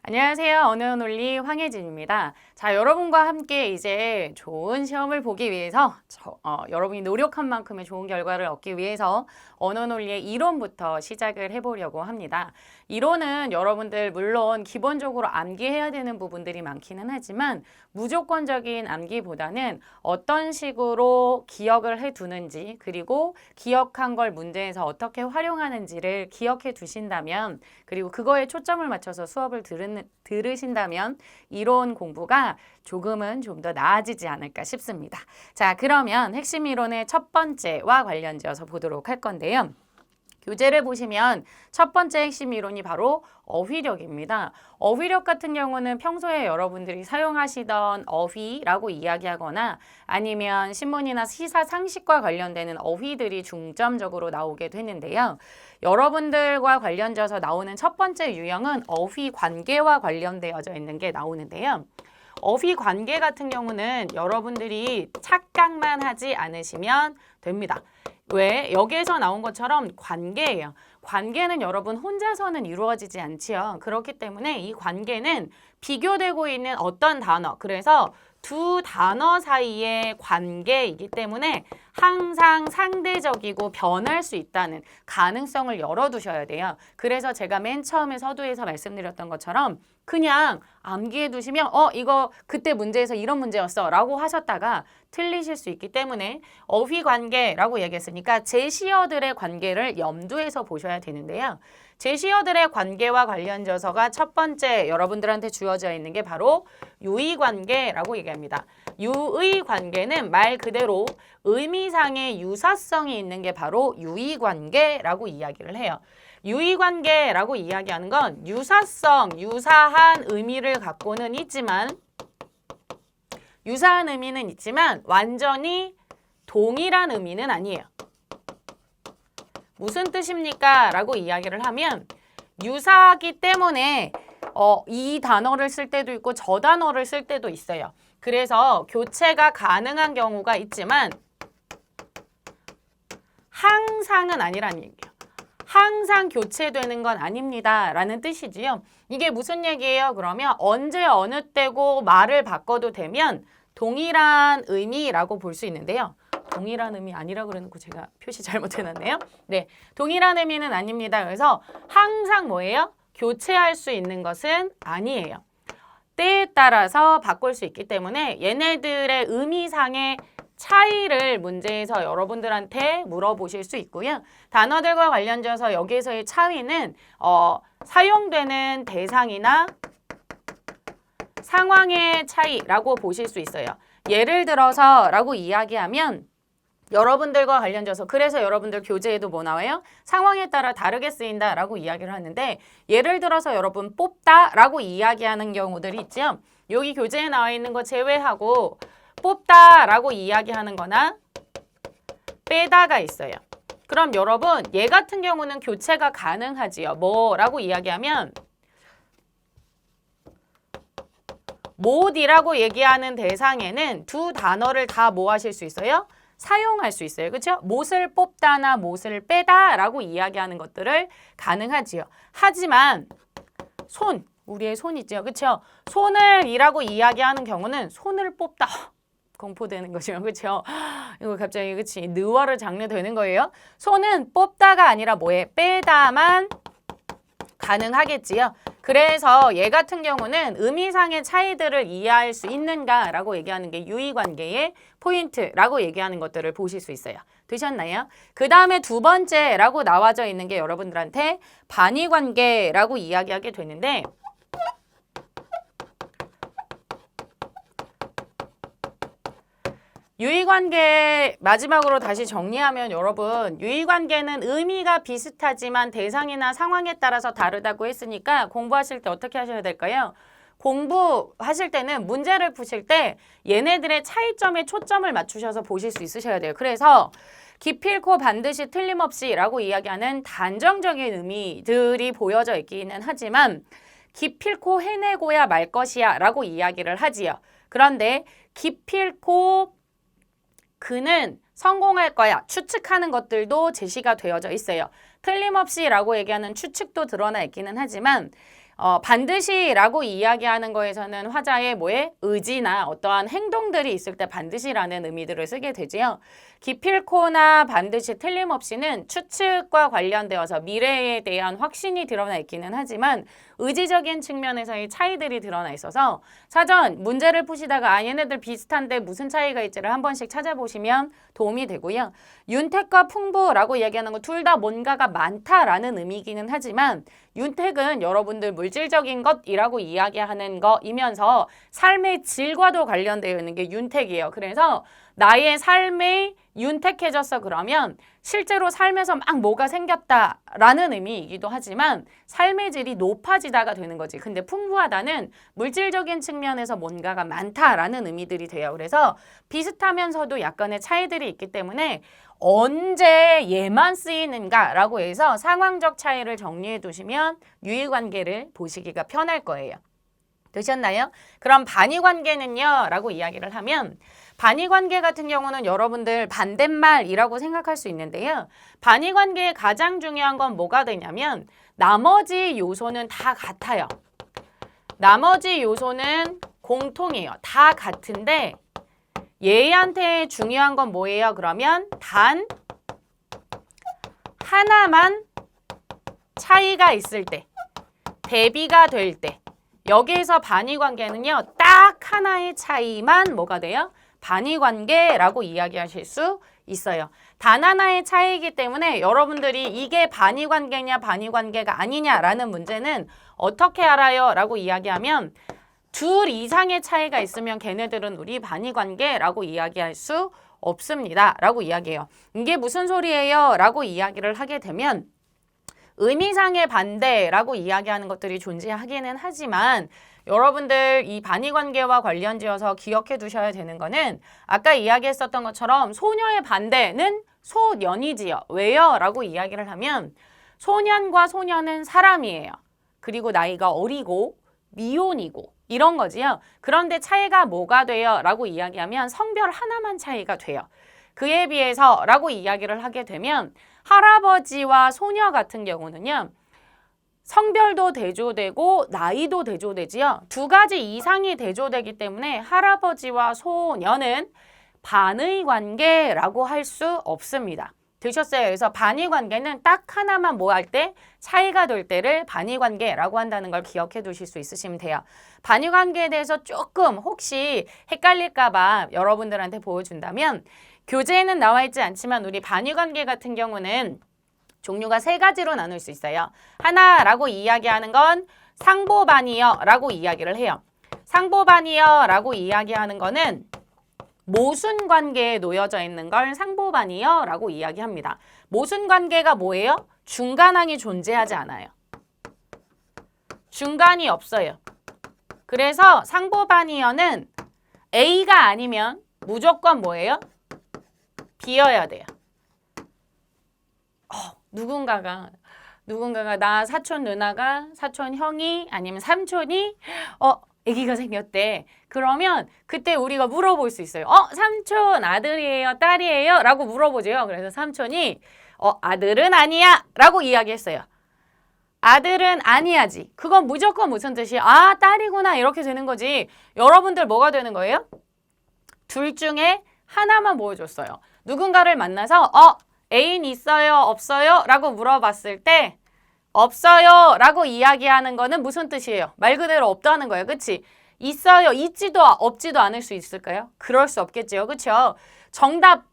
안녕하세요. 언어 논리 황혜진입니다. 자, 여러분과 함께 이제 좋은 시험을 보기 위해서 여러분이 노력한 만큼의 좋은 결과를 얻기 위해서 언어 논리의 이론부터 시작을 해보려고 합니다. 이론은 여러분들 물론 기본적으로 암기해야 되는 부분들이 많기는 하지만 무조건적인 암기보다는 어떤 식으로 기억을 해두는지 그리고 기억한 걸 문제에서 어떻게 활용하는지를 기억해 두신다면 그리고 그거에 초점을 맞춰서 수업을 들으신다면 이론 공부가 조금은 좀 더 나아지지 않을까 싶습니다. 자, 그러면 핵심 이론의 첫 번째와 관련지어서 보도록 할 건데요. 교재를 보시면 첫 번째 핵심 이론이 바로 어휘력입니다. 어휘력 같은 경우는 평소에 여러분들이 사용하시던 어휘라고 이야기하거나 아니면 신문이나 시사 상식과 관련되는 어휘들이 중점적으로 나오게 되는데요. 여러분들과 관련져서 나오는 첫 번째 유형은 어휘 관계와 관련되어져 있는 게 나오는데요. 어휘 관계 같은 경우는 여러분들이 착각만 하지 않으시면 됩니다. 왜? 여기에서 나온 것처럼 관계예요. 관계는 여러분 혼자서는 이루어지지 않지요. 그렇기 때문에 이 관계는 비교되고 있는 어떤 단어, 그래서 두 단어 사이의 관계이기 때문에 항상 상대적이고 변할 수 있다는 가능성을 열어두셔야 돼요. 그래서 제가 맨 처음에 서두에서 말씀드렸던 것처럼 그냥 암기해 두시면 이거 그때 문제에서 이런 문제였어 라고 하셨다가 틀리실 수 있기 때문에 어휘 관계라고 얘기했으니까 제시어들의 관계를 염두에서 보셔야 되는데요. 제시어들의 관계와 관련져서가 첫 번째 여러분들한테 주어져 있는 게 바로 유의관계라고 얘기합니다. 유의관계는 말 그대로 의미상의 유사성이 있는 게 바로 유의관계라고 이야기를 해요. 유의관계라고 이야기하는 건 유사성, 유사한 의미를 갖고는 있지만 유사한 의미는 있지만 완전히 동일한 의미는 아니에요. 무슨 뜻입니까? 라고 이야기를 하면 유사하기 때문에 이 단어를 쓸 때도 있고 저 단어를 쓸 때도 있어요. 그래서 교체가 가능한 경우가 있지만 항상은 아니라는 얘기예요. 항상 교체되는 건 아닙니다. 라는 뜻이지요. 이게 무슨 얘기예요? 그러면 언제 어느 때고 말을 바꿔도 되면 동일한 의미라고 볼 수 있는데요. 동일한 의미 아니라고 그래놓고 제가 표시 잘못해놨네요. 네, 동일한 의미는 아닙니다. 그래서 항상 뭐예요? 교체할 수 있는 것은 아니에요. 때에 따라서 바꿀 수 있기 때문에 얘네들의 의미상의 차이를 문제에서 여러분들한테 물어보실 수 있고요. 단어들과 관련돼서 여기에서의 차이는 사용되는 대상이나 상황의 차이라고 보실 수 있어요. 예를 들어서 라고 이야기하면 여러분들과 관련돼서 그래서 여러분들 교재에도 뭐 나와요? 상황에 따라 다르게 쓰인다 라고 이야기를 하는데 예를 들어서 여러분 뽑다 라고 이야기하는 경우들이 있죠. 여기 교재에 나와 있는 거 제외하고 뽑다 라고 이야기하는 거나 빼다가 있어요. 그럼 여러분 얘 같은 경우는 교체가 가능하지요. 뭐라고 이야기하면 못이라고 얘기하는 대상에는 두 단어를 다 뭐 하실 수 있어요? 사용할 수 있어요. 그렇죠? 못을 뽑다나 못을 빼다라고 이야기하는 것들을 가능하지요. 하지만 우리의 손 있죠. 그렇죠? 손을 이라고 이야기하는 경우는 손을 뽑다. 공포되는 거죠. 그렇죠? 이거 갑자기 그치 느와르 장르 되는 거예요. 손은 뽑다가 아니라 뭐에 빼다만 가능하겠지요. 그래서 얘 같은 경우는 의미상의 차이들을 이해할 수 있는가라고 얘기하는 게 유의관계의 포인트라고 얘기하는 것들을 보실 수 있어요. 되셨나요? 그 다음에 두 번째라고 나와져 있는 게 여러분들한테 반의관계라고 이야기하게 되는데 유의관계 마지막으로 다시 정리하면 여러분 유의관계는 의미가 비슷하지만 대상이나 상황에 따라서 다르다고 했으니까 공부하실 때 어떻게 하셔야 될까요? 공부하실 때는 문제를 푸실 때 얘네들의 차이점에 초점을 맞추셔서 보실 수 있으셔야 돼요. 그래서 기필코 반드시 틀림없이 라고 이야기하는 단정적인 의미들이 보여져 있기는 하지만 기필코 해내고야 말 것이야 라고 이야기를 하지요. 그런데 기필코 그는 성공할 거야. 추측하는 것들도 제시가 되어져 있어요. 틀림없이 라고 얘기하는 추측도 드러나 있기는 하지만 반드시라고 이야기하는 거에서는 화자의 뭐에 의지나 어떠한 행동들이 있을 때 반드시라는 의미들을 쓰게 되지요. 기필코나 반드시 틀림없이는 추측과 관련되어서 미래에 대한 확신이 드러나 있기는 하지만 의지적인 측면에서의 차이들이 드러나 있어서 사전 문제를 푸시다가 얘네들 비슷한데 무슨 차이가 있지를 한 번씩 찾아보시면 도움이 되고요. 윤택과 풍부라고 이야기하는 거 둘 다 뭔가가 많다라는 의미이기는 하지만 윤택은 여러분들 물질적인 것이라고 이야기하는 거이면서 삶의 질과도 관련되어 있는 게 윤택이에요. 그래서 나의 삶이 윤택해졌어 그러면 실제로 삶에서 막 뭐가 생겼다라는 의미이기도 하지만 삶의 질이 높아지다가 되는 거지. 근데 풍부하다는 물질적인 측면에서 뭔가가 많다라는 의미들이 돼요. 그래서 비슷하면서도 약간의 차이들이 있기 때문에 언제 얘만 쓰이는가라고 해서 상황적 차이를 정리해 두시면 유의관계를 보시기가 편할 거예요. 되셨나요? 그럼 반의관계는요? 라고 이야기를 하면 반의관계 같은 경우는 여러분들 반대말이라고 생각할 수 있는데요. 반의관계의 가장 중요한 건 뭐가 되냐면 나머지 요소는 다 같아요. 나머지 요소는 공통이에요. 다 같은데 얘한테 중요한 건 뭐예요? 그러면 단 하나만 차이가 있을 때, 대비가 될 때 여기에서 반의관계는요. 딱 하나의 차이만 뭐가 돼요? 반의관계라고 이야기하실 수 있어요. 단 하나의 차이이기 때문에 여러분들이 이게 반의관계냐 반의관계가 아니냐라는 문제는 어떻게 알아요? 라고 이야기하면 둘 이상의 차이가 있으면 걔네들은 우리 반의관계라고 이야기할 수 없습니다. 라고 이야기해요. 이게 무슨 소리예요? 라고 이야기를 하게 되면 의미상의 반대라고 이야기하는 것들이 존재하기는 하지만 여러분들 이 반의관계와 관련지어서 기억해 두셔야 되는 거는 아까 이야기했었던 것처럼 소녀의 반대는 소년이지요. 왜요? 라고 이야기를 하면 소년과 소녀는 사람이에요. 그리고 나이가 어리고 미혼이고 이런 거지요. 그런데 차이가 뭐가 돼요? 라고 이야기하면 성별 하나만 차이가 돼요. 그에 비해서 라고 이야기를 하게 되면 할아버지와 소녀 같은 경우는요. 성별도 대조되고 나이도 대조되지요. 두 가지 이상이 대조되기 때문에 할아버지와 소녀는 반의관계라고 할 수 없습니다. 되셨어요? 그래서 반의관계는 딱 하나만 뭐 할 때 차이가 될 때를 반의관계라고 한다는 걸 기억해 두실 수 있으시면 돼요. 반의관계에 대해서 조금 혹시 헷갈릴까 봐 여러분들한테 보여준다면 교재에는 나와 있지 않지만 우리 반의관계 같은 경우는 종류가 세 가지로 나눌 수 있어요. 하나라고 이야기하는 건 상보반의어 라고 이야기를 해요. 상보반의어 라고 이야기하는 거는 모순관계에 놓여져 있는 걸 상보반의어 라고 이야기합니다. 모순관계가 뭐예요? 중간항이 존재하지 않아요. 중간이 없어요. 그래서 상보반의어는 A가 아니면 무조건 뭐예요? B여야 돼요. 누군가가 나 사촌 누나가 사촌 형이 아니면 삼촌이 아기가 생겼대. 그러면 그때 우리가 물어볼 수 있어요. 삼촌 아들이에요? 딸이에요? 라고 물어보죠. 그래서 삼촌이 아들은 아니야 라고 이야기했어요. 아들은 아니야지. 그건 무조건 무슨 뜻이야? 딸이구나 이렇게 되는 거지. 여러분들 뭐가 되는 거예요? 둘 중에 하나만 보여줬어요. 누군가를 만나서 애인 있어요? 없어요? 라고 물어봤을 때 없어요 라고 이야기하는 거는 무슨 뜻이에요? 말 그대로 없다는 거예요. 그치? 있어요. 있지도 없지도 않을 수 있을까요? 그럴 수 없겠죠. 그쵸? 정답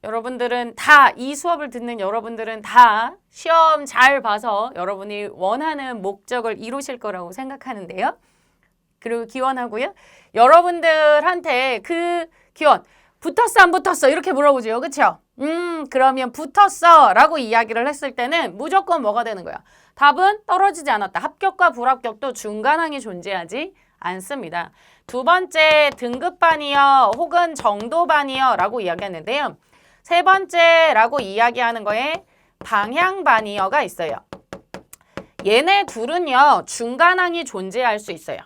여러분들은 다 이 수업을 듣는 여러분들은 다 시험 잘 봐서 여러분이 원하는 목적을 이루실 거라고 생각하는데요. 그리고 기원하고요. 여러분들한테 그 기원 붙었어 안 붙었어 이렇게 물어보죠. 그쵸? 그러면 붙었어 라고 이야기를 했을 때는 무조건 뭐가 되는 거야? 답은 떨어지지 않았다. 합격과 불합격도 중간항이 존재하지 않습니다. 두 번째 등급반이요 혹은 정도반이요 라고 이야기하는데요. 세 번째라고 이야기하는 거에 방향반이어가 있어요. 얘네 둘은요 중간항이 존재할 수 있어요.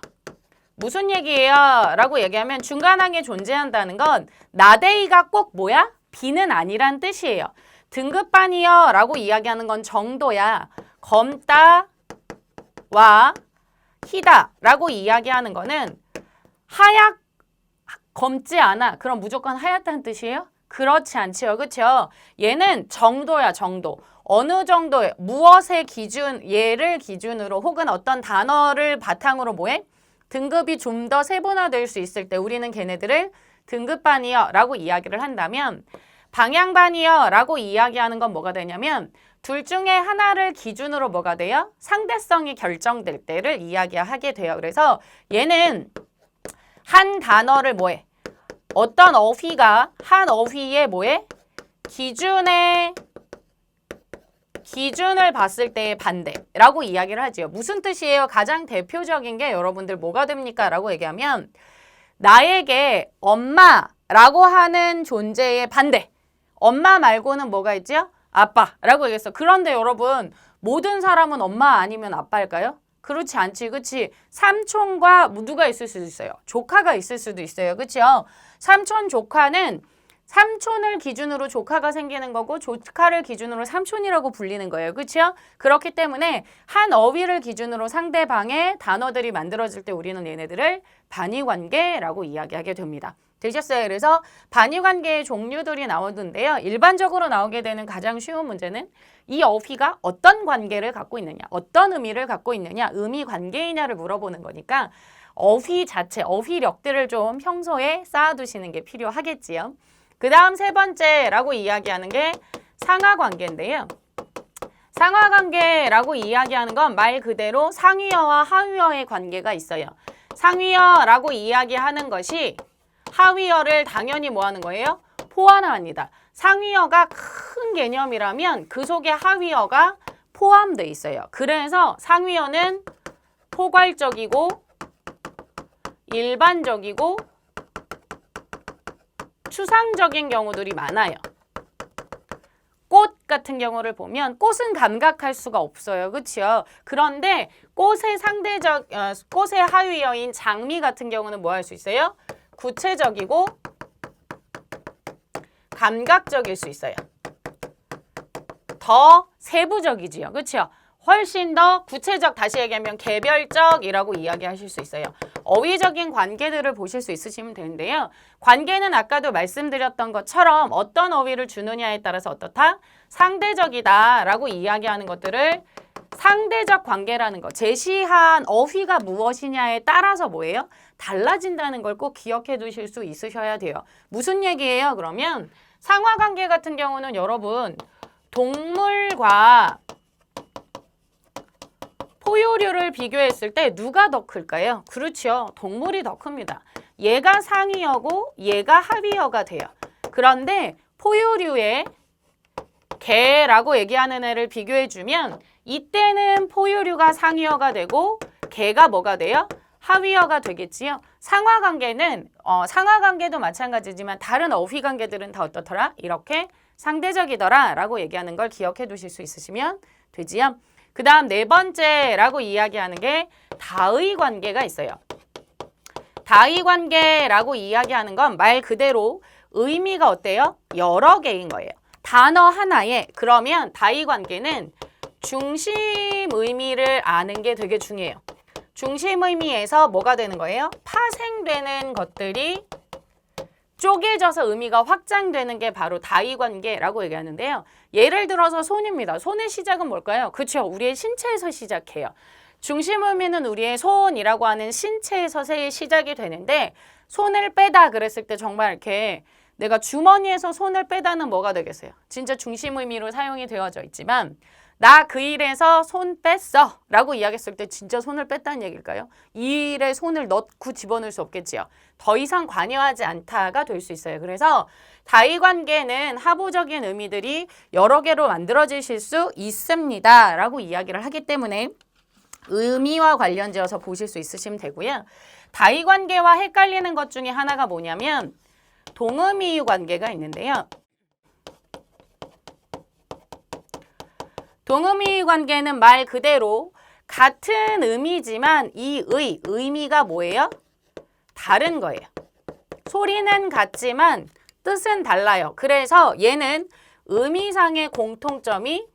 무슨 얘기예요? 라고 얘기하면 중간항에 존재한다는 건 나대이가 꼭 뭐야? B는 아니란 뜻이에요. 등급반이요 라고 이야기하는 건 정도야. 검따와 희다라고 이야기하는 거는 하얗 검지 않아. 그럼 무조건 하얗다는 뜻이에요? 그렇지 않지요. 그렇죠? 얘는 정도야, 정도. 어느 정도의 무엇의 기준, 얘를 기준으로 혹은 어떤 단어를 바탕으로 뭐해? 등급이 좀 더 세분화될 수 있을 때 우리는 걔네들을 등급반이여 라고 이야기를 한다면 방향반이여 라고 이야기하는 건 뭐가 되냐면 둘 중에 하나를 기준으로 뭐가 돼요? 상대성이 결정될 때를 이야기하게 돼요. 그래서 얘는 한 단어를 뭐해? 어떤 어휘가 한 어휘의 뭐해? 기준을 봤을 때의 반대라고 이야기를 하지요. 무슨 뜻이에요? 가장 대표적인 게 여러분들 뭐가 됩니까? 라고 얘기하면 나에게 엄마라고 하는 존재의 반대. 엄마 말고는 뭐가 있지요? 아빠라고 얘기했어. 그런데 여러분 모든 사람은 엄마 아니면 아빠일까요? 그렇지 않지. 그치? 삼촌과 누가 있을 수도 있어요. 조카가 있을 수도 있어요. 그치요? 삼촌, 조카는 삼촌을 기준으로 조카가 생기는 거고 조카를 기준으로 삼촌이라고 불리는 거예요. 그치요? 그렇기 때문에 한 어휘를 기준으로 상대방의 단어들이 만들어질 때 우리는 얘네들을 반의관계라고 이야기하게 됩니다. 되셨어요? 그래서 반의관계의 종류들이 나오는데요. 일반적으로 나오게 되는 가장 쉬운 문제는 이 어휘가 어떤 관계를 갖고 있느냐, 어떤 의미를 갖고 있느냐, 의미 관계이냐를 물어보는 거니까 어휘 자체, 어휘력들을 좀 평소에 쌓아두시는 게 필요하겠지요. 그 다음 세 번째라고 이야기하는 게 상하관계인데요. 상하관계라고 이야기하는 건 말 그대로 상위어와 하위어의 관계가 있어요. 상위어라고 이야기하는 것이 하위어를 당연히 뭐 하는 거예요? 포함합니다. 상위어가 큰 개념이라면 그 속에 하위어가 포함되어 있어요. 그래서 상위어는 포괄적이고 일반적이고 추상적인 경우들이 많아요. 꽃 같은 경우를 보면 꽃은 감각할 수가 없어요. 그렇죠? 그런데 꽃의 꽃의 하위어인 장미 같은 경우는 뭐 할 수 있어요? 구체적이고 감각적일 수 있어요. 더 세부적이지요. 그렇죠? 훨씬 더 구체적, 다시 얘기하면 개별적이라고 이야기하실 수 있어요. 어휘적인 관계들을 보실 수 있으시면 되는데요. 관계는 아까도 말씀드렸던 것처럼 어떤 어휘를 주느냐에 따라서 어떻다? 상대적이다라고 이야기하는 것들을 상대적 관계라는 거, 제시한 어휘가 무엇이냐에 따라서 뭐예요? 달라진다는 걸 꼭 기억해 두실 수 있으셔야 돼요. 무슨 얘기예요? 그러면 상하관계 같은 경우는 여러분 동물과 포유류를 비교했을 때 누가 더 클까요? 그렇죠. 동물이 더 큽니다. 얘가 상위어고 얘가 하위어가 돼요. 그런데 포유류의 개라고 얘기하는 애를 비교해주면 이때는 포유류가 상위어가 되고 개가 뭐가 돼요? 하위어가 되겠지요. 상하관계는 상하관계도 마찬가지지만 다른 어휘관계들은 다 어떻더라? 이렇게 상대적이더라 라고 얘기하는 걸 기억해 두실 수 있으시면 되지요. 그 다음 네 번째라고 이야기하는 게 다의관계가 있어요. 다의관계라고 이야기하는 건 말 그대로 의미가 어때요? 여러 개인 거예요. 단어 하나에 그러면 다의관계는 중심 의미를 아는 게 되게 중요해요. 중심 의미에서 뭐가 되는 거예요? 파생되는 것들이 쪼개져서 의미가 확장되는 게 바로 다의관계라고 얘기하는데요. 예를 들어서 손입니다. 손의 시작은 뭘까요? 그렇죠. 우리의 신체에서 시작해요. 중심 의미는 우리의 손이라고 하는 신체에서 시작이 되는데 손을 빼다 그랬을 때 정말 이렇게 내가 주머니에서 손을 빼다는 뭐가 되겠어요? 진짜 중심 의미로 사용이 되어져 있지만 나 그 일에서 손 뺐어 라고 이야기했을 때 진짜 손을 뺐다는 얘기일까요? 이 일에 손을 넣고 집어넣을 수 없겠지요. 더 이상 관여하지 않다가 될 수 있어요. 그래서 다의관계는 하부적인 의미들이 여러 개로 만들어지실 수 있습니다 라고 이야기를 하기 때문에 의미와 관련지어서 보실 수 있으시면 되고요. 다의관계와 헷갈리는 것 중에 하나가 뭐냐면 동의미 관계가 있는데요. 동의미 관계는 말 그대로 같은 의미지만 이 의미가 뭐예요? 다른 거예요. 소리는 같지만 뜻은 달라요. 그래서 얘는 의미상의 공통점이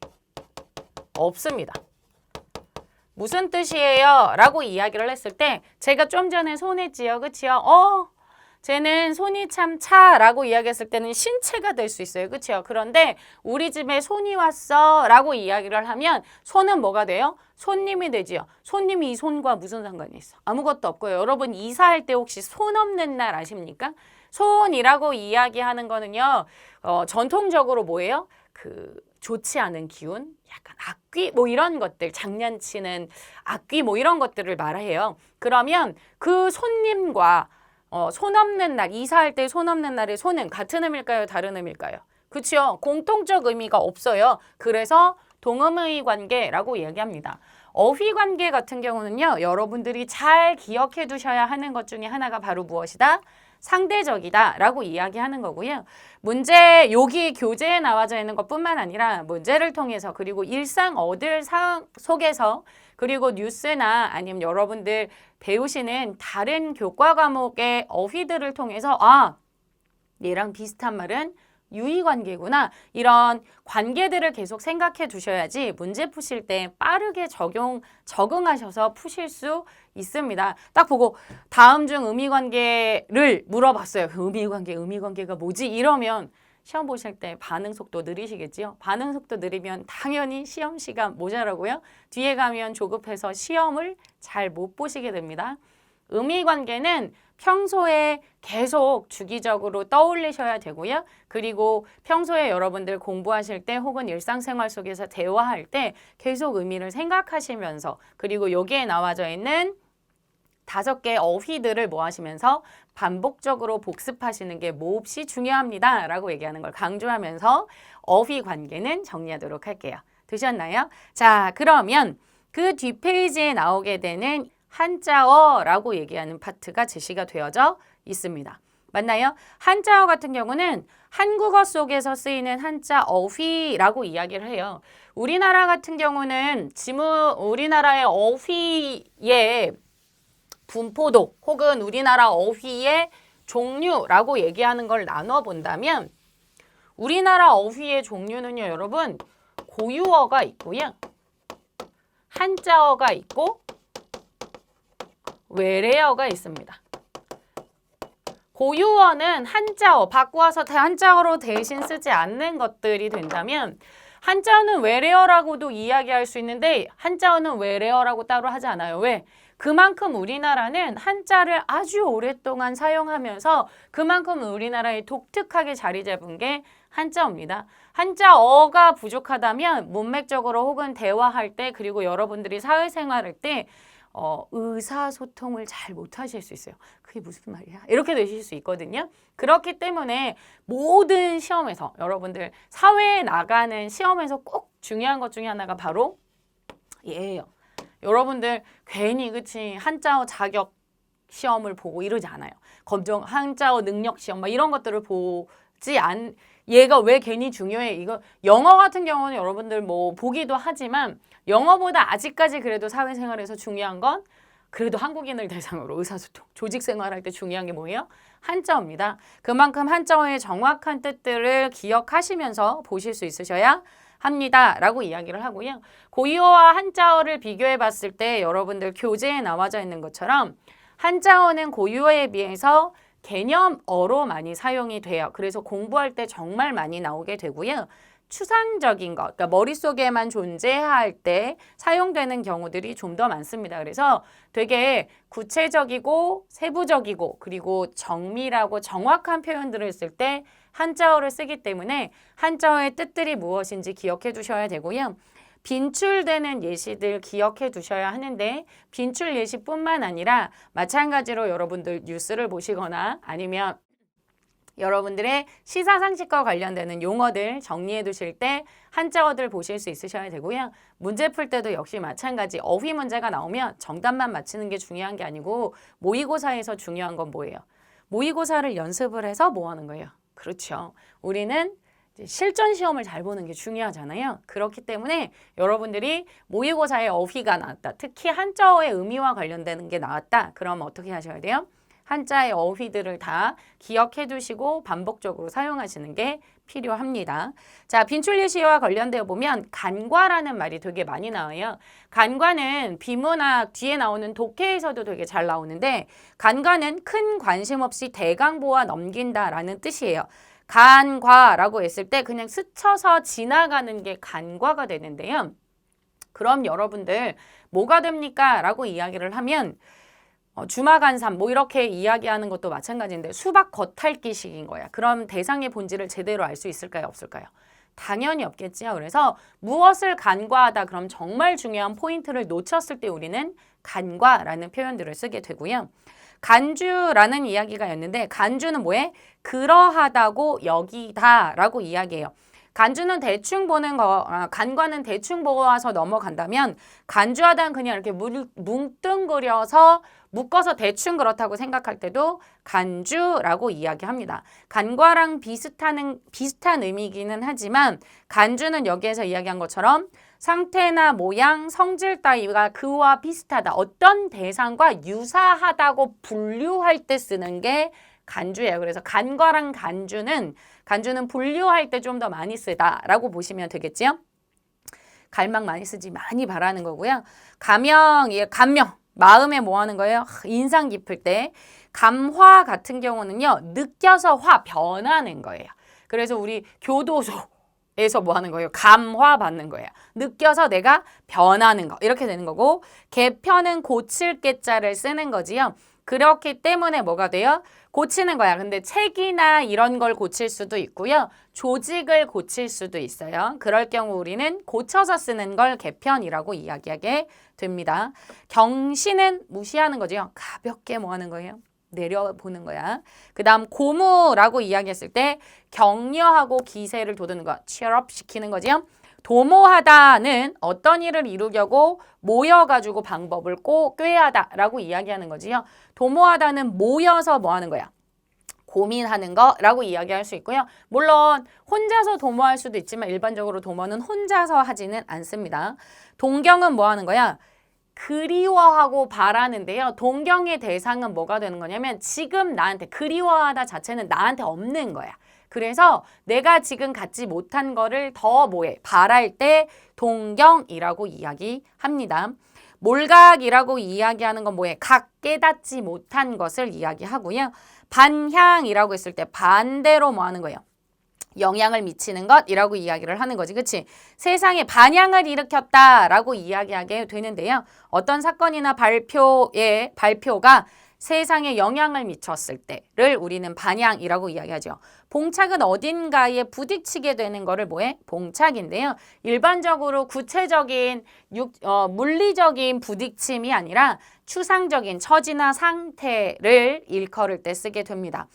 없습니다. 무슨 뜻이에요? 라고 이야기를 했을 때 제가 좀 전에 손했지요. 그치요? 쟤는 손이 참 차라고 이야기했을 때는 신체가 될 수 있어요. 그치요? 그런데 우리 집에 손이 왔어 라고 이야기를 하면 손은 뭐가 돼요? 손님이 되지요. 손님이 이 손과 무슨 상관이 있어? 아무것도 없고요. 여러분 이사할 때 혹시 손 없는 날 아십니까? 손이라고 이야기하는 거는요. 전통적으로 뭐예요? 좋지 않은 기운, 약간 악귀 뭐 이런 것들, 장난치는 악귀 뭐 이런 것들을 말해요. 그러면 그 손님과 손 없는 날, 이사할 때 손 없는 날의 손은 같은 의미일까요? 다른 의미일까요? 그렇죠. 공통적 의미가 없어요. 그래서 동음의 관계라고 이야기합니다. 어휘 관계 같은 경우는요. 여러분들이 잘 기억해 두셔야 하는 것 중에 하나가 바로 무엇이다? 상대적이다 라고 이야기하는 거고요. 문제, 여기 교재에 나와져 있는 것뿐만 아니라 문제를 통해서 그리고 일상 얻을 상황 속에서 그리고 뉴스나 아니면 여러분들 배우시는 다른 교과 과목의 어휘들을 통해서 얘랑 비슷한 말은 유의관계구나. 이런 관계들을 계속 생각해 두셔야지 문제 푸실 때 빠르게 적응하셔서 푸실 수 있습니다. 딱 보고 다음 중 의미관계를 물어봤어요. 의미관계가 뭐지? 이러면 시험 보실 때 반응 속도 느리시겠지요? 반응 속도 느리면 당연히 시험 시간 모자라고요. 뒤에 가면 조급해서 시험을 잘 못 보시게 됩니다. 의미관계는 평소에 계속 주기적으로 떠올리셔야 되고요. 그리고 평소에 여러분들 공부하실 때 혹은 일상생활 속에서 대화할 때 계속 의미를 생각하시면서 그리고 여기에 나와져 있는 5개 어휘들을 뭐 하시면서 반복적으로 복습하시는 게 몹시 중요합니다. 라고 얘기하는 걸 강조하면서 어휘 관계는 정리하도록 할게요. 되셨나요? 자, 그러면 그 뒷페이지에 나오게 되는 한자어라고 얘기하는 파트가 제시가 되어져 있습니다. 맞나요? 한자어 같은 경우는 한국어 속에서 쓰이는 한자 어휘라고 이야기를 해요. 우리나라 같은 경우는 우리나라의 어휘의 분포도 혹은 우리나라 어휘의 종류라고 얘기하는 걸 나눠 본다면 우리나라 어휘의 종류는요, 여러분 고유어가 있고요. 한자어가 있고 외래어가 있습니다. 고유어는 한자어, 바꾸어서 한자어로 대신 쓰지 않는 것들이 된다면 한자어는 외래어라고도 이야기할 수 있는데 한자어는 외래어라고 따로 하지 않아요. 왜? 그만큼 우리나라는 한자를 아주 오랫동안 사용하면서 그만큼 우리나라에 독특하게 자리 잡은 게 한자어입니다. 한자어가 부족하다면 문맥적으로 혹은 대화할 때 그리고 여러분들이 사회생활할 때 의사소통을 잘 못하실 수 있어요. 그게 무슨 말이야? 이렇게 되실 수 있거든요. 그렇기 때문에 모든 시험에서 여러분들 사회에 나가는 시험에서 꼭 중요한 것 중에 하나가 바로 얘예요. 여러분들 괜히 그치 한자어 자격 시험을 보고 이러지 않아요. 검정 한자어 능력 시험 막 이런 것들을 보지 얘가 왜 괜히 중요해? 이거 영어 같은 경우는 여러분들 뭐 보기도 하지만 영어보다 아직까지 그래도 사회생활에서 중요한 건 그래도 한국인을 대상으로 의사소통, 조직생활할 때 중요한 게 뭐예요? 한자어입니다. 그만큼 한자어의 정확한 뜻들을 기억하시면서 보실 수 있으셔야 합니다. 라고 이야기를 하고요. 고유어와 한자어를 비교해 봤을 때 여러분들 교재에 나와져 있는 것처럼 한자어는 고유어에 비해서 개념어로 많이 사용이 돼요. 그래서 공부할 때 정말 많이 나오게 되고요. 추상적인 것, 그러니까 머릿속에만 존재할 때 사용되는 경우들이 좀 더 많습니다. 그래서 되게 구체적이고 세부적이고 그리고 정밀하고 정확한 표현들을 쓸 때 한자어를 쓰기 때문에 한자어의 뜻들이 무엇인지 기억해 두셔야 되고요. 빈출되는 예시들 기억해 두셔야 하는데 빈출 예시뿐만 아니라 마찬가지로 여러분들 뉴스를 보시거나 아니면 여러분들의 시사상식과 관련되는 용어들 정리해 두실 때 한자어들 보실 수 있으셔야 되고요. 문제 풀 때도 역시 마찬가지 어휘 문제가 나오면 정답만 맞히는 게 중요한 게 아니고 모의고사에서 중요한 건 뭐예요? 모의고사를 연습을 해서 뭐 하는 거예요? 그렇죠. 우리는 실전 시험을 잘 보는 게 중요하잖아요. 그렇기 때문에 여러분들이 모의고사에 어휘가 나왔다. 특히 한자어의 의미와 관련되는 게 나왔다. 그럼 어떻게 하셔야 돼요? 한자의 어휘들을 다 기억해 두시고 반복적으로 사용하시는 게 필요합니다. 자, 빈출리 시와 관련되어 보면 간과라는 말이 되게 많이 나와요. 간과는 비문학 뒤에 나오는 독해에서도 되게 잘 나오는데 간과는 큰 관심 없이 대강보아 넘긴다라는 뜻이에요. 간과라고 했을 때 그냥 스쳐서 지나가는 게 간과가 되는데요. 그럼 여러분들 뭐가 됩니까? 라고 이야기를 하면 주마간삼 뭐 이렇게 이야기하는 것도 마찬가지인데 수박 겉핥기식인 거야. 그럼 대상의 본질을 제대로 알 수 있을까요? 없을까요? 당연히 없겠지요. 그래서 무엇을 간과하다 그럼 정말 중요한 포인트를 놓쳤을 때 우리는 간과라는 표현들을 쓰게 되고요. 간주라는 이야기가 였는데 간주는 뭐에? 그러하다고 여기다 라고 이야기해요. 간주는 대충 보는 거, 간과는 대충 보아서 넘어간다면 간주하다는 그냥 이렇게 뭉뚱그려서 묶어서 대충 그렇다고 생각할 때도 간주라고 이야기합니다. 간과랑 비슷한 의미이기는 하지만 간주는 여기에서 이야기한 것처럼 상태나 모양, 성질 따위가 그와 비슷하다. 어떤 대상과 유사하다고 분류할 때 쓰는 게 간주예요. 그래서 간과랑 간주는 분류할 때 좀 더 많이 쓰다라고 보시면 되겠지요. 갈망 많이 쓰지 많이 바라는 거고요. 감명. 마음에 뭐 하는 거예요? 인상 깊을 때. 감화 같은 경우는요. 느껴서 변하는 거예요. 그래서 우리 교도소에서 뭐 하는 거예요? 감화 받는 거예요. 느껴서 내가 변하는 거. 이렇게 되는 거고 개편은 고칠 개자를 쓰는 거지요. 그렇기 때문에 뭐가 돼요? 고치는 거야. 근데 책이나 이런 걸 고칠 수도 있고요. 조직을 고칠 수도 있어요. 그럴 경우 우리는 고쳐서 쓰는 걸 개편이라고 이야기하게 됩니다. 경시는 무시하는 거죠. 가볍게 뭐 하는 거예요? 내려보는 거야. 그 다음 고무라고 이야기했을 때 격려하고 기세를 돋우는 거, cheer-up 시키는 거죠. 도모하다는 어떤 일을 이루려고 모여가지고 방법을 꾀하다라고 이야기하는 거지요. 도모하다는 모여서 뭐 하는 거야? 고민하는 거라고 이야기할 수 있고요. 물론 혼자서 도모할 수도 있지만 일반적으로 도모는 혼자서 하지는 않습니다. 동경은 뭐 하는 거야? 그리워하고 바라는데요. 동경의 대상은 뭐가 되는 거냐면 지금 나한테 그리워하다 자체는 나한테 없는 거야. 그래서 내가 지금 갖지 못한 거를 더 뭐해? 바랄 때 동경이라고 이야기합니다. 몰각이라고 이야기하는 건 뭐해? 깨닫지 못한 것을 이야기하고요. 반향이라고 했을 때 반대로 뭐 하는 거예요? 영향을 미치는 것이라고 이야기를 하는 거지. 그치? 세상에 반향을 일으켰다라고 이야기하게 되는데요. 어떤 사건이나 발표가 세상에 영향을 미쳤을 때를 우리는 반향이라고 이야기하죠. 봉착은 어딘가에 부딪히게 되는 거를 뭐해? 봉착인데요. 일반적으로 구체적인 물리적인 부딪힘이 아니라 추상적인 처지나 상태를 일컬을 때 쓰게 됩니다.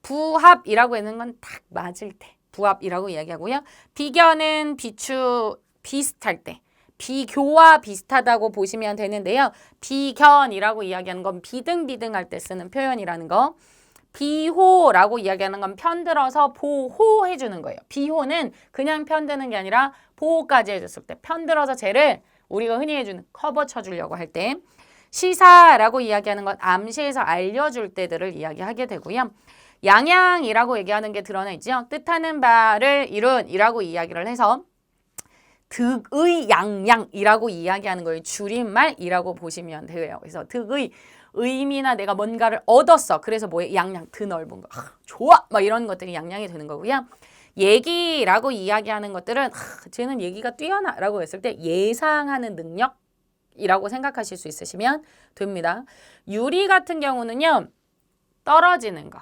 부합이라고 하는 건 딱 맞을 때 부합이라고 이야기하고요. 비견은 비슷할 때 비교와 비슷하다고 보시면 되는데요. 비견이라고 이야기하는 건 비등비등할 때 쓰는 표현이라는 거. 비호라고 이야기하는 건 편들어서 보호해주는 거예요. 비호는 그냥 편드는 게 아니라 보호까지 해줬을 때 편들어서 쟤를 우리가 흔히 해주는 커버 쳐주려고 할 때. 시사라고 이야기하는 건 암시해서 알려줄 때들을 이야기하게 되고요. 양양이라고 얘기하는 게 드러나 있죠. 뜻하는 바를 이룬이라고 이야기를 해서 득의 양양이라고 이야기하는 거예요. 줄임말이라고 보시면 돼요. 그래서 득의 의미나 내가 뭔가를 얻었어. 그래서 뭐에 양양 드넓은 거. 좋아. 막 이런 것들이 양양이 되는 거고요. 얘기라고 이야기하는 것들은 쟤는 얘기가 뛰어나라고 했을 때 예상하는 능력이라고 생각하실 수 있으시면 됩니다. 유리 같은 경우는요. 떨어지는 거.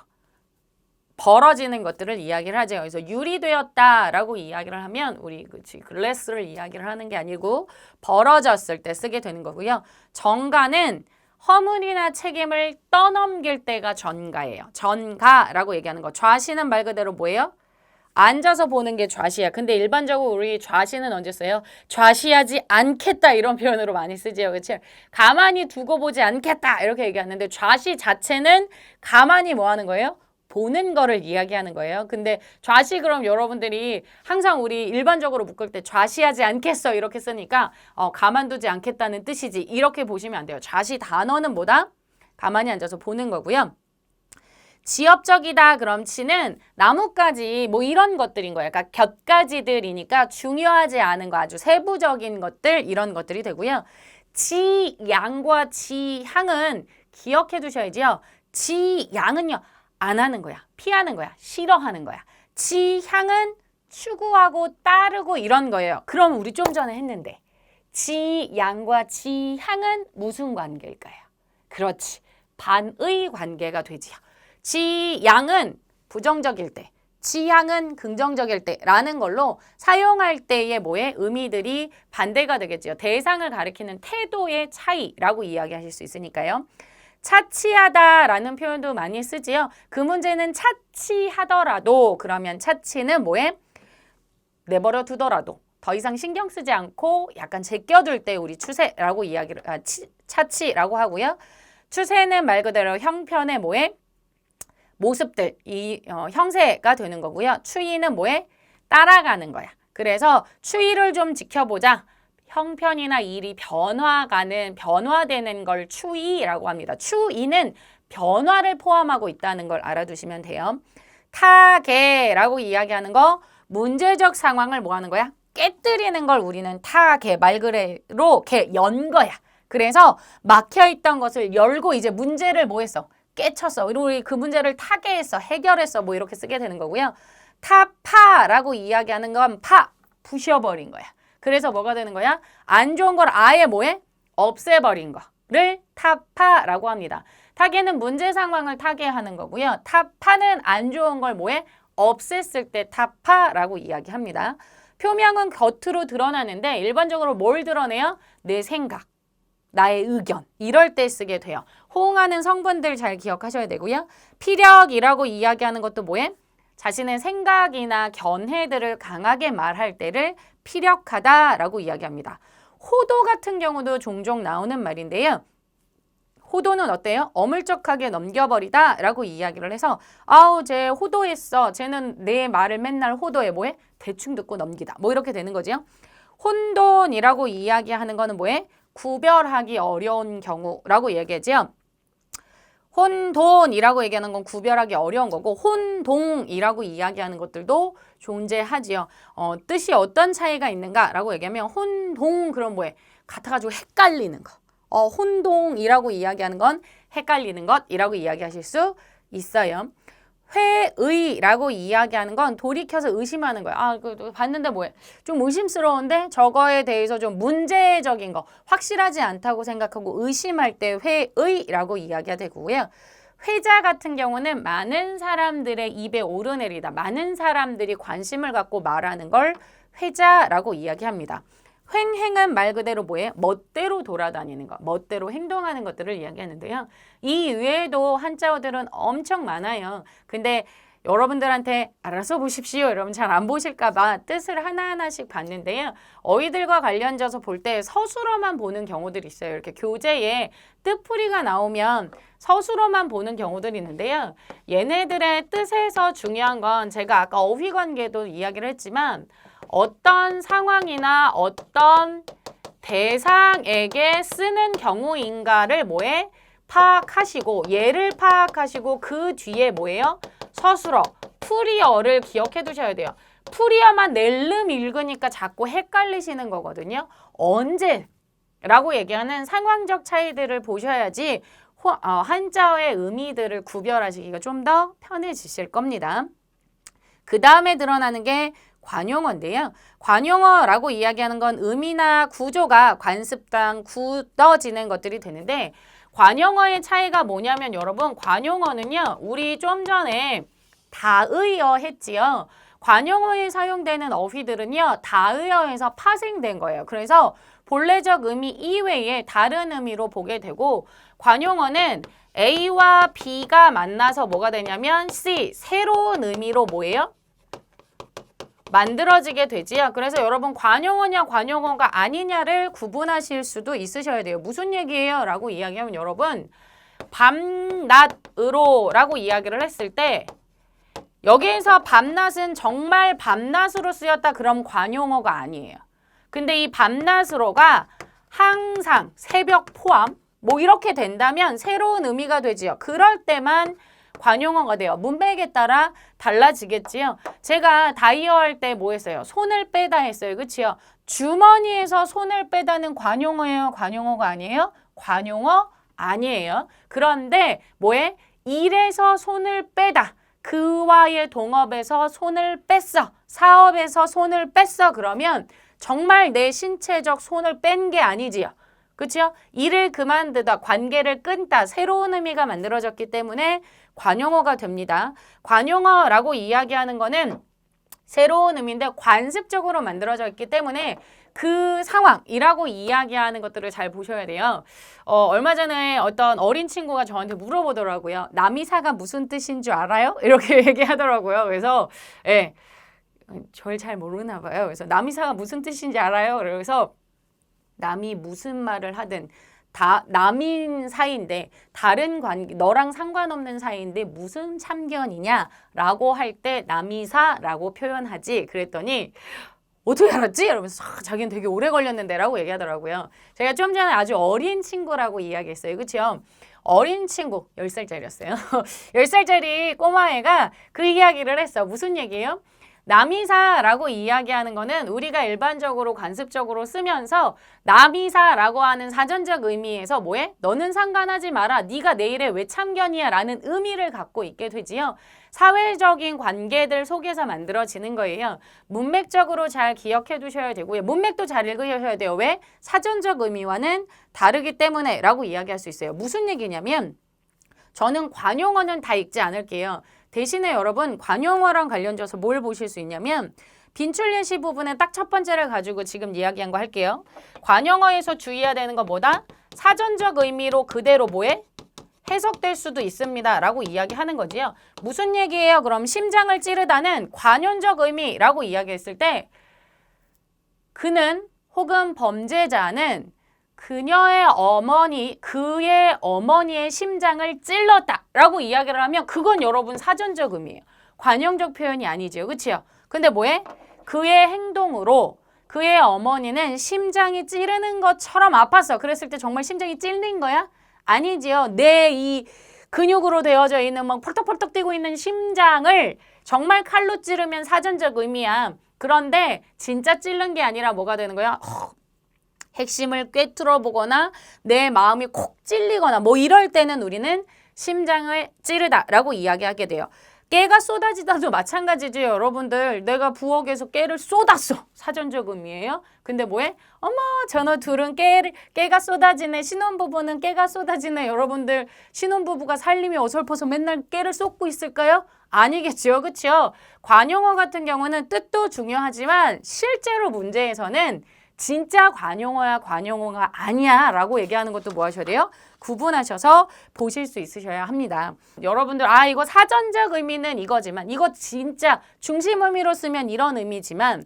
벌어지는 것들을 이야기를 하죠. 그래서 유리되었다라고 이야기를 하면 우리 글래스를 이야기를 하는 게 아니고 벌어졌을 때 쓰게 되는 거고요. 정가는 허물이나 책임을 떠넘길 때가 전가예요. 전가라고 얘기하는 거. 좌시는 말 그대로 뭐예요? 앉아서 보는 게 좌시야. 근데 일반적으로 우리 좌시는 언제 써요? 좌시하지 않겠다 이런 표현으로 많이 쓰지요. 그렇죠? 가만히 두고 보지 않겠다 이렇게 얘기하는데 좌시 자체는 가만히 뭐 하는 거예요? 보는 거를 이야기하는 거예요. 근데 좌시 그럼 여러분들이 항상 우리 일반적으로 묶을 때 좌시하지 않겠어 이렇게 쓰니까 가만두지 않겠다는 뜻이지 이렇게 보시면 안 돼요. 좌시 단어는 뭐다? 가만히 앉아서 보는 거고요. 지엽적이다 그럼 치는 나뭇가지 뭐 이런 것들인 거예요. 그러니까 곁가지들이니까 중요하지 않은 거 아주 세부적인 것들 이런 것들이 되고요. 지양과 지향은 기억해 두셔야지요. 지양은요. 안 하는 거야. 피하는 거야. 싫어하는 거야. 지향은 추구하고 따르고 이런 거예요. 그럼 우리 좀 전에 했는데 지양과 지향은 무슨 관계일까요? 그렇지. 반의 관계가 되지요. 지양은 부정적일 때, 지향은 긍정적일 때라는 걸로 사용할 때의 뭐의 의미들이 반대가 되겠죠. 대상을 가리키는 태도의 차이라고 이야기하실 수 있으니까요. 차치하다라는 표현도 많이 쓰지요. 그 문제는 차치하더라도 그러면 차치는 뭐에? 내버려 두더라도 더 이상 신경 쓰지 않고 약간 제껴둘 때 우리 추세라고 차치라고 하고요. 추세는 말 그대로 형편의 뭐에? 모습들, 형세가 되는 거고요. 추이는 뭐에? 따라가는 거야. 그래서 추이를 좀 지켜보자. 형편이나 일이 변화되는 걸 추이라고 합니다. 추이는 변화를 포함하고 있다는 걸 알아두시면 돼요. 타개라고 이야기하는 거 문제적 상황을 뭐 하는 거야? 깨뜨리는 걸 우리는 타개 말 그대로 개 연 거야. 그래서 막혀있던 것을 열고 이제 문제를 뭐 했어? 깨쳤어. 우리 그 문제를 타개했어. 해결했어. 뭐 이렇게 쓰게 되는 거고요. 타파라고 이야기하는 건 부셔버린 거야. 그래서 뭐가 되는 거야? 안 좋은 걸 아예 뭐해? 없애버린 거를 타파라고 합니다. 타개는 문제 상황을 타개하는 거고요. 타파는 안 좋은 걸 뭐해? 없앴을 때 타파라고 이야기합니다. 표명은 겉으로 드러나는데 일반적으로 뭘 드러내요? 내 생각. 나의 의견 이럴 때 쓰게 돼요. 호응하는 성분들 잘 기억하셔야 되고요. 피력이라고 이야기하는 것도 뭐해? 자신의 생각이나 견해들을 강하게 말할 때를 피력하다라고 이야기합니다. 호도 같은 경우도 종종 나오는 말인데요. 호도는 어때요? 어물쩍하게 넘겨버리다 라고 이야기를 해서 아우 쟤 호도했어. 쟤는 내 말을 맨날 호도해. 뭐해? 대충 듣고 넘기다. 뭐 이렇게 되는 거죠. 혼돈이라고 이야기하는 거는 뭐해? 구별하기 어려운 경우라고 얘기하죠. 혼돈이라고 얘기하는 건 구별하기 어려운 거고 혼동이라고 이야기하는 것들도 존재하지요. 뜻이 어떤 차이가 있는가라고 얘기하면 혼동 그럼 뭐해? 같아가지고 헷갈리는 거. 혼동이라고 이야기하는 건 헷갈리는 것이라고 이야기하실 수 있어요. 회의라고 이야기하는 건 돌이켜서 의심하는 거야. 봤는데 뭐해? 좀 의심스러운데 저거에 대해서 좀 문제적인 거 확실하지 않다고 생각하고 의심할 때 회의라고 이야기가 되고요. 회자 같은 경우는 많은 사람들의 입에 오르내리다. 많은 사람들이 관심을 갖고 말하는 걸 회자라고 이야기합니다. 횡행은 말 그대로 뭐예요? 멋대로 돌아다니는 것, 멋대로 행동하는 것들을 이야기하는데요. 이 외에도 한자어들은 엄청 많아요. 근데 여러분들한테 알아서 보십시오. 여러분 잘 안 보실까 봐 뜻을 하나하나씩 봤는데요. 어휘들과 관련져서 볼 때 서술어만 보는 경우들이 있어요. 이렇게 교재에 뜻풀이가 나오면 서술어만 보는 경우들이 있는데요. 얘네들의 뜻에서 중요한 건 제가 아까 어휘 관계도 이야기를 했지만 어떤 상황이나 어떤 대상에게 쓰는 경우인가를 뭐해? 파악하시고 얘를 파악하시고 그 뒤에 뭐예요? 서술어, 풀이어를 기억해 두셔야 돼요. 풀이어만 낼름 읽으니까 자꾸 헷갈리시는 거거든요. 언제라고 얘기하는 상황적 차이들을 보셔야지 한자어의 의미들을 구별하시기가 좀 더 편해지실 겁니다. 그 다음에 드러나는 게 관용어인데요. 관용어라고 이야기하는 건 의미나 구조가 관습당 굳어지는 것들이 되는데 관용어의 차이가 뭐냐면 여러분 관용어는요. 우리 좀 전에 다의어 했지요. 관용어에 사용되는 어휘들은요. 다의어에서 파생된 거예요. 그래서 본래적 의미 이외에 다른 의미로 보게 되고 관용어는 A와 B가 만나서 뭐가 되냐면 C, 새로운 의미로 뭐예요? 만들어지게 되지요. 그래서 여러분 관용어냐 관용어가 아니냐를 구분하실 수도 있으셔야 돼요. 무슨 얘기예요? 라고 이야기하면 여러분 밤낮으로 라고 이야기를 했을 때 여기에서 밤낮은 정말 밤낮으로 쓰였다 그럼 관용어가 아니에요. 근데 이 밤낮으로가 항상 새벽 포함 뭐 이렇게 된다면 새로운 의미가 되지요. 그럴 때만 관용어가 돼요. 문맥에 따라 달라지겠지요. 제가 다이어 할 때 뭐 했어요? 손을 빼다 했어요. 그치요? 주머니에서 손을 빼다는 관용어예요? 관용어가 아니에요? 관용어 아니에요. 그런데 뭐해? 일에서 손을 빼다. 그와의 동업에서 손을 뺐어. 사업에서 손을 뺐어. 그러면 정말 내 신체적 손을 뺀 게 아니지요. 그치요? 일을 그만두다, 관계를 끊다, 새로운 의미가 만들어졌기 때문에 관용어가 됩니다. 관용어라고 이야기하는 거는 새로운 의미인데 관습적으로 만들어져 있기 때문에 그 상황이라고 이야기하는 것들을 잘 보셔야 돼요. 얼마 전에 어떤 어린 친구가 저한테 물어보더라고요. 남이사가 무슨 뜻인 줄 알아요? 이렇게 얘기하더라고요. 그래서 예, 절 잘 모르나 봐요. 그래서 남이사가 무슨 뜻인지 알아요? 그래서 남이 무슨 말을 하든 다 남인 사이인데 다른 관계, 너랑 상관없는 사이인데 무슨 참견이냐라고 할 때 남이사라고 표현하지. 그랬더니 어떻게 알았지? 이러면서 자기는 되게 오래 걸렸는데 라고 얘기하더라고요. 제가 좀 전에 아주 어린 친구라고 이야기했어요. 그렇죠? 어린 친구, 10살짜리였어요. 10살짜리 꼬마애가 그 이야기를 했어. 무슨 얘기예요? 남이사라고 이야기하는 거는 우리가 일반적으로 관습적으로 쓰면서 남이사라고 하는 사전적 의미에서 뭐해? 너는 상관하지 마라. 네가 내 일에 왜 참견이야? 라는 의미를 갖고 있게 되지요. 사회적인 관계들 속에서 만들어지는 거예요. 문맥적으로 잘 기억해 두셔야 되고요. 문맥도 잘 읽으셔야 돼요. 왜? 사전적 의미와는 다르기 때문에 라고 이야기할 수 있어요. 무슨 얘기냐면 저는 관용어는 다 읽지 않을게요. 대신에 여러분 관용어랑 관련돼서 뭘 보실 수 있냐면 빈출 예시 부분에 딱 첫 번째를 가지고 지금 이야기한 거 할게요. 관용어에서 주의해야 되는 거 뭐다? 사전적 의미로 그대로 뭐해? 해석될 수도 있습니다. 라고 이야기하는 거지요. 무슨 얘기예요? 그럼 심장을 찌르다는 관용적 의미라고 이야기했을 때 그는 혹은 범죄자는 그녀의 어머니, 그의 어머니의 심장을 찔렀다 라고 이야기를 하면 그건 여러분 사전적 의미예요. 관용적 표현이 아니죠. 그치요? 근데 뭐해? 그의 행동으로 그의 어머니는 심장이 찌르는 것처럼 아팠어. 그랬을 때 정말 심장이 찔린 거야? 아니지요. 내 이 근육으로 되어져 있는 막 펄떡펄떡 뛰고 있는 심장을 정말 칼로 찌르면 사전적 의미야. 그런데 진짜 찌른 게 아니라 뭐가 되는 거야? 핵심을 꿰뚫어 보거나 내 마음이 콕 찔리거나 뭐 이럴 때는 우리는 심장을 찌르다 라고 이야기하게 돼요. 깨가 쏟아지다도 마찬가지죠. 여러분들 내가 부엌에서 깨를 쏟았어. 사전적 의미예요. 근데 뭐해? 어머 저너 둘은 깨가 쏟아지네. 신혼부부는 깨가 쏟아지네. 여러분들 신혼부부가 살림이 어설퍼서 맨날 깨를 쏟고 있을까요? 아니겠죠. 그렇죠? 관용어 같은 경우는 뜻도 중요하지만 실제로 문제에서는 진짜 관용어야 관용어가 아니야 라고 얘기하는 것도 뭐 하셔야 돼요? 구분하셔서 보실 수 있으셔야 합니다. 여러분들 이거 사전적 의미는 이거지만 이거 진짜 중심 의미로 쓰면 이런 의미지만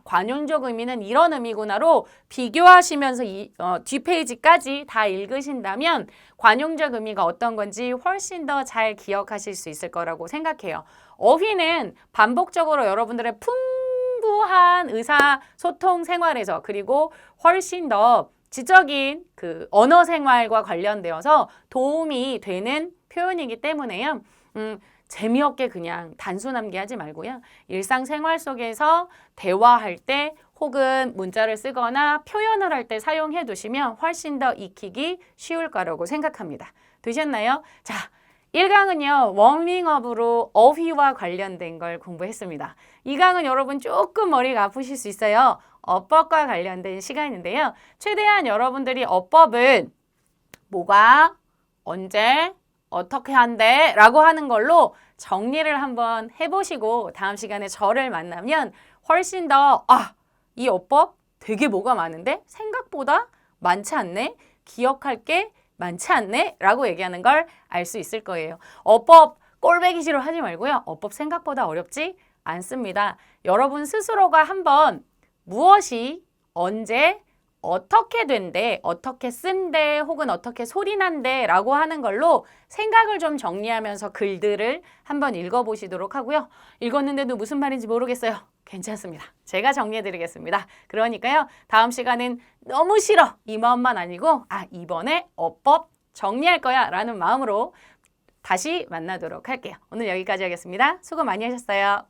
관용적 의미는 이런 의미구나로 비교하시면서 뒷페이지까지 다 읽으신다면 관용적 의미가 어떤 건지 훨씬 더 잘 기억하실 수 있을 거라고 생각해요. 어휘는 반복적으로 여러분들의 풍부한 의사소통 생활에서 그리고 훨씬 더 지적인 그 언어 생활과 관련되어서 도움이 되는 표현이기 때문에요. 재미없게 그냥 단순함게 하지 말고요. 일상생활 속에서 대화할 때 혹은 문자를 쓰거나 표현을 할 때 사용해 두시면 훨씬 더 익히기 쉬울 거라고 생각합니다. 되셨나요? 자, 1강은요. 워밍업으로 어휘와 관련된 걸 공부했습니다. 2강은 여러분 조금 머리가 아프실 수 있어요. 어법과 관련된 시간인데요. 최대한 여러분들이 어법은 뭐가, 언제, 어떻게 한대 라고 하는 걸로 정리를 한번 해보시고 다음 시간에 저를 만나면 훨씬 더 이 어법 되게 뭐가 많은데 생각보다 많지 않네? 기억할 게 많지 않네? 라고 얘기하는 걸 알 수 있을 거예요. 어법 꼴배기시로 하지 말고요. 어법 생각보다 어렵지 않습니다. 여러분 스스로가 한번 무엇이, 언제, 어떻게 된대, 어떻게 쓴대, 혹은 어떻게 소리난대 라고 하는 걸로 생각을 좀 정리하면서 글들을 한번 읽어보시도록 하고요. 읽었는데도 무슨 말인지 모르겠어요. 괜찮습니다. 제가 정리해드리겠습니다. 그러니까요. 다음 시간은 너무 싫어 이 마음만 아니고 이번에 어법 정리할 거야 라는 마음으로 다시 만나도록 할게요. 오늘 여기까지 하겠습니다. 수고 많이 하셨어요.